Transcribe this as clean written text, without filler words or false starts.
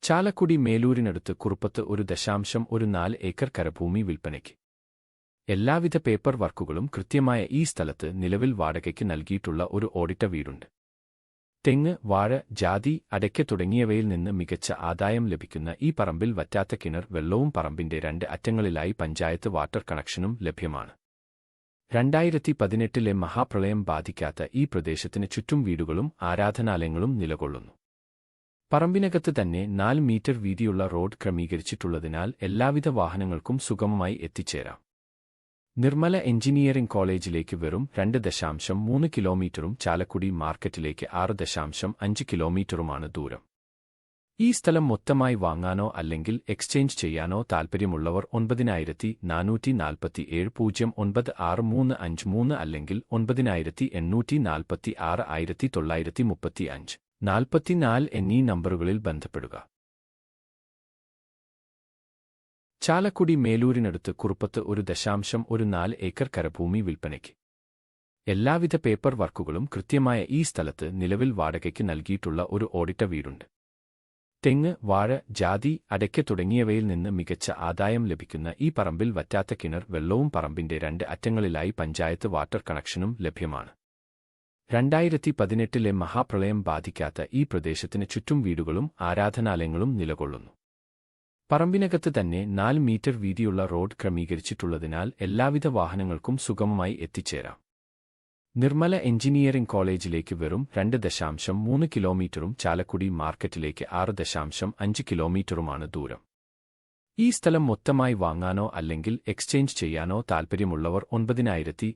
Chalakudy മേലൂരിനടുത്ത് Kuruppath 1.14 acre കരഭൂമി വിൽപ്പനയ്ക്ക്. എല്ലാവിധ paper വർക്കുകളും കൃത്യമായ ഈ സ്ഥലത്ത് നിലവിൽ വാടകയ്ക്ക് നൽകിയിട്ടുള്ള ഒരു ഓടിട്ട വീടുണ്ട്. തെങ്ങ്, വാഴ, ജാതി, അടയ്ക്ക തുടങ്ങിയവയിൽ നിന്ന് മികച്ച ആദായം ലഭിക്കുന്ന ഈ പറമ്പിൽ വറ്റാത്ത കിണർ വെള്ളവും പറമ്പിന്റെ 2 അറ്റങ്ങളിലായി പഞ്ചായത്ത് വാട്ടർ കണക്ഷനും ലഭ്യമാണ്. 2018 മഹാപ്രളയം ബാധിക്കാത്ത ഈ പ്രദേശത്തിന് ചുറ്റും വീടുകളും ആരാധനാലയങ്ങളും നിലകൊള്ളുന്നു. പറമ്പിനകത്ത് തന്നെ 4 മീറ്റർ വീതിയുള്ള റോഡ് ക്രമീകരിച്ചിട്ടുള്ളതിനാൽ എല്ലാവിധ വാഹനങ്ങൾക്കും സുഗമമായി എത്തിച്ചേരാം. നിർമ്മല എഞ്ചിനീയറിംഗ് കോളേജിലേക്ക് വെറും 2.3 കിലോമീറ്ററും ചാലക്കുടി മാർക്കറ്റിലേക്ക് 6.5 കിലോമീറ്ററുമാണ് ദൂരം. ഈ സ്ഥലം മൊത്തമായി വാങ്ങാനോ അല്ലെങ്കിൽ എക്സ്ചേഞ്ച് ചെയ്യാനോ താൽപ്പര്യമുള്ളവർ 9447096353 അല്ലെങ്കിൽ 9846 44 എന്നീ നമ്പറുകളിൽ ബന്ധപ്പെടുക. ചാലക്കുടി മേലൂരിനടുത്ത് കുറുപ്പത്ത് 1.14 ഏക്കർ കരഭൂമി വിൽപ്പനയ്ക്ക്. എല്ലാവിധ പേപ്പർ വർക്കുകളും കൃത്യമായ ഈ സ്ഥലത്ത് നിലവിൽ വാടകയ്ക്ക് നൽകിയിട്ടുള്ള ഒരു ഓടിട്ട വീടുണ്ട്. തെങ്ങ്, വാഴ, ജാതി, അടയ്ക്ക തുടങ്ങിയവയിൽ നിന്ന് മികച്ച ആദായം ലഭിക്കുന്ന ഈ പറമ്പിൽ വറ്റാത്ത കിണർ വെള്ളവും പറമ്പിന്റെ 2 അറ്റങ്ങളിലായി പഞ്ചായത്ത് വാട്ടർ കണക്ഷനും ലഭ്യമാണ്. 2018 മഹാപ്രളയം ബാധിക്കാത്ത ഈ പ്രദേശത്തിന് ചുറ്റും വീടുകളും ആരാധനാലയങ്ങളും നിലകൊള്ളുന്നു. പറമ്പിനകത്ത് തന്നെ 4 മീറ്റർ വീതിയുള്ള റോഡ് ക്രമീകരിച്ചിട്ടുള്ളതിനാൽ എല്ലാവിധ വാഹനങ്ങൾക്കും സുഗമമായി എത്തിച്ചേരാം. നിർമ്മല എഞ്ചിനീയറിംഗ് കോളേജിലേക്ക് വെറും 2.3 കിലോമീറ്ററും ചാലക്കുടി മാർക്കറ്റിലേക്ക് 6.5 കിലോമീറ്ററുമാണ് ദൂരം. ഈ സ്ഥലം മൊത്തമായി വാങ്ങാനോ അല്ലെങ്കിൽ എക്സ്ചേഞ്ച് ചെയ്യാനോ താൽപ്പര്യമുള്ളവർ 9446